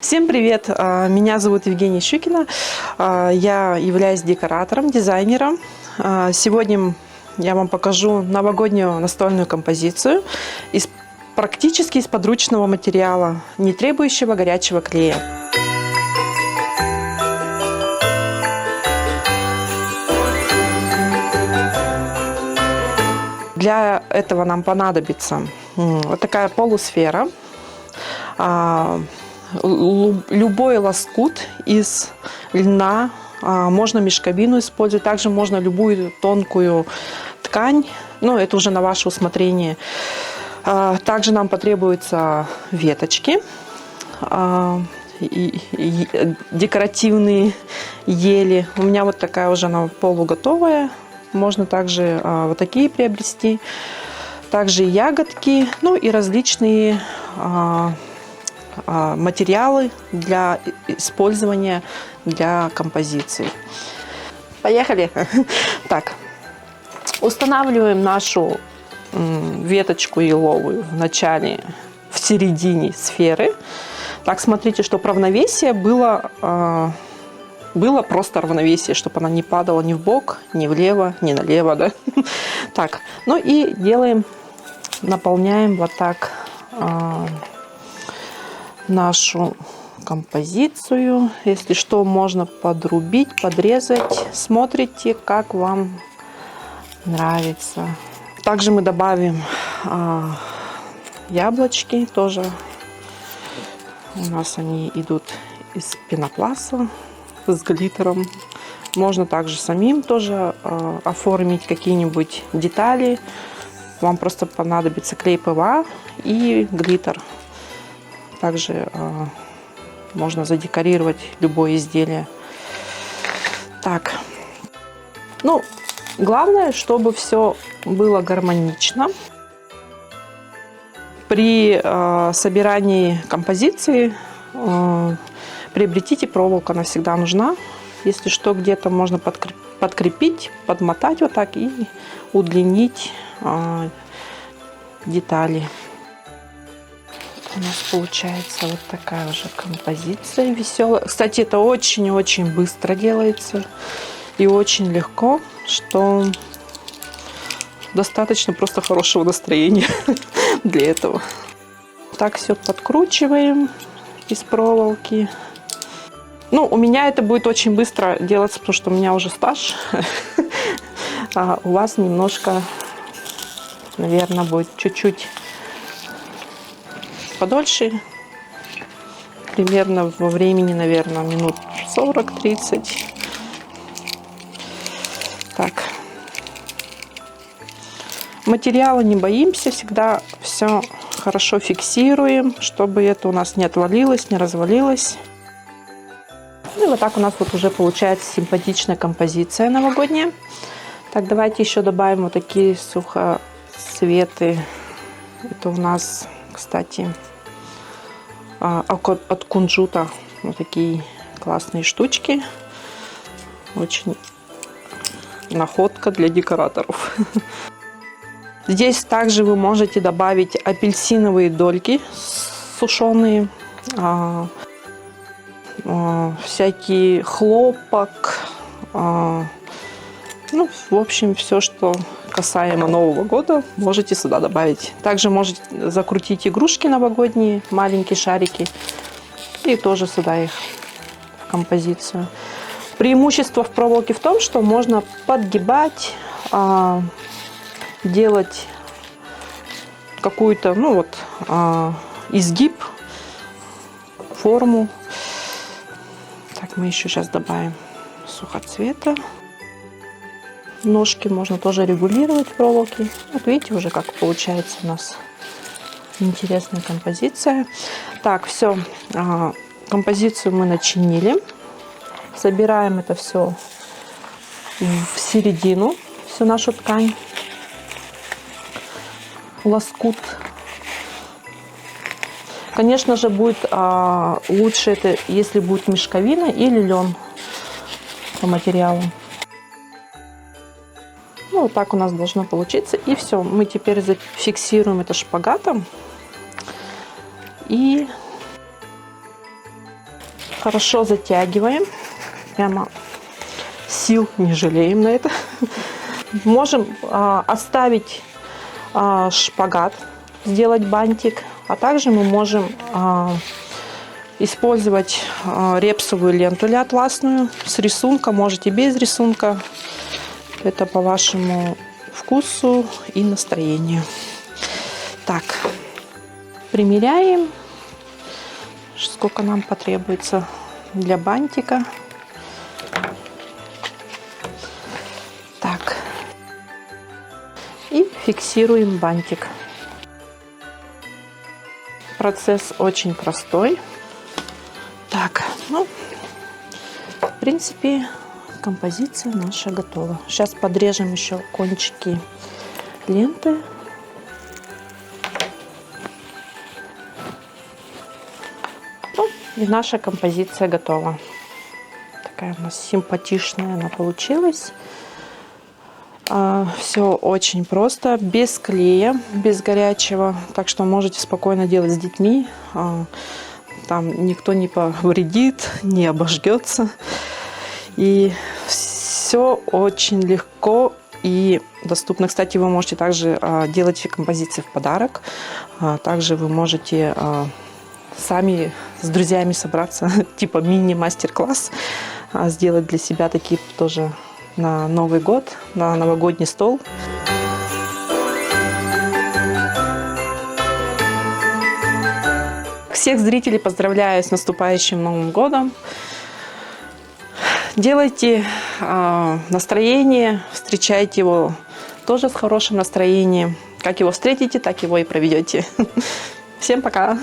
Всем привет! Меня зовут Евгения Щукина. Я являюсь декоратором, дизайнером. Сегодня я вам покажу новогоднюю настольную композицию практически из подручного материала, не требующего горячего клея. Для этого нам понадобится вот такая полусфера. Любой лоскут из льна, можно мешковину использовать, также можно любую тонкую ткань, но это уже на ваше усмотрение. Также нам потребуются веточки, декоративные ели. У меня вот такая уже она полуготовая, можно также вот такие приобрести. Также ягодки, ну и различные материалы для использования для композиции. Поехали! Так, устанавливаем нашу веточку еловую в начале, в середине сферы. Так, смотрите, чтобы равновесие было просто равновесие, чтобы она не падала ни в бок, ни влево, ни налево, да? Так, ну и делаем, наполняем вот так нашу композицию. Если что, можно подрубить, подрезать. Смотрите, как вам нравится. Также мы добавим яблочки. Тоже у нас они идут из пенопласта с глиттером. Можно также самим тоже оформить какие-нибудь детали. Вам просто понадобится клей ПВА и глиттер. Также можно задекорировать любое изделие. Так, ну, главное, чтобы все было гармонично. При собирании композиции приобретите проволоку, она всегда нужна. Если что, где-то можно подкрепить, подмотать вот так и удлинить детали. У нас получается вот такая уже композиция веселая. Кстати, это очень-очень быстро делается и очень легко, что достаточно просто хорошего настроения для этого. Так все подкручиваем из проволоки. Ну, у меня это будет очень быстро делаться, потому что у меня уже стаж. А у вас немножко, наверное, будет чуть-чуть подольше, примерно во времени, наверное, минут 40-30. Так, материала не боимся, всегда все хорошо фиксируем, чтобы это у нас не отвалилось, не развалилось. Ну и вот так у нас вот уже получается симпатичная композиция новогодняя. Так, давайте еще добавим вот такие сухоцветы. Это у нас, кстати, от кунжута вот такие классные штучки. Очень находка для декораторов. Здесь также вы можете добавить апельсиновые дольки сушеные, всякий хлопок, ну, в общем, все, что касаемо Нового года, можете сюда добавить. Также можете закрутить игрушки новогодние, маленькие шарики, и тоже сюда их в композицию. Преимущество в проволоке в том, что можно подгибать, делать какую-то, ну вот, изгиб, форму. Так, мы еще сейчас добавим сухоцвета. Ножки можно тоже регулировать проволоки. Вот видите уже, как получается у нас интересная композиция. Так, все, композицию мы начинили. Собираем это все в середину, всю нашу ткань. Лоскут. Конечно же, будет лучше это, если будет мешковина или лен по материалу. Ну, вот так у нас должно получиться. И все. Мы теперь зафиксируем это шпагатом. И Хорошо затягиваем. Прямо сил не жалеем на это. Можем оставить шпагат, сделать бантик. А также мы можем использовать репсовую ленту или атласную с рисунком. Можете без рисунка. Это по вашему вкусу и настроению. Так, примеряем, сколько нам потребуется для бантика. Так, и фиксируем бантик. Процесс очень простой. Так, ну, в принципе, композиция наша готова. Сейчас подрежем еще кончики ленты. Ну, и наша композиция готова. Такая у нас симпатичная она получилась. Все очень просто, без клея, без горячего. Так что можете спокойно делать с детьми. Там никто не повредит, не обожгется. И все очень легко и доступно. Кстати, вы можете также делать композиции в подарок. Также вы можете сами с друзьями собраться, типа мини-мастер-класс, сделать для себя такие тоже на Новый год, на новогодний стол. Всех зрителей поздравляю с наступающим Новым годом. Делайте настроение, встречайте его тоже с хорошим настроением. Как его встретите, так его и проведете. Всем пока!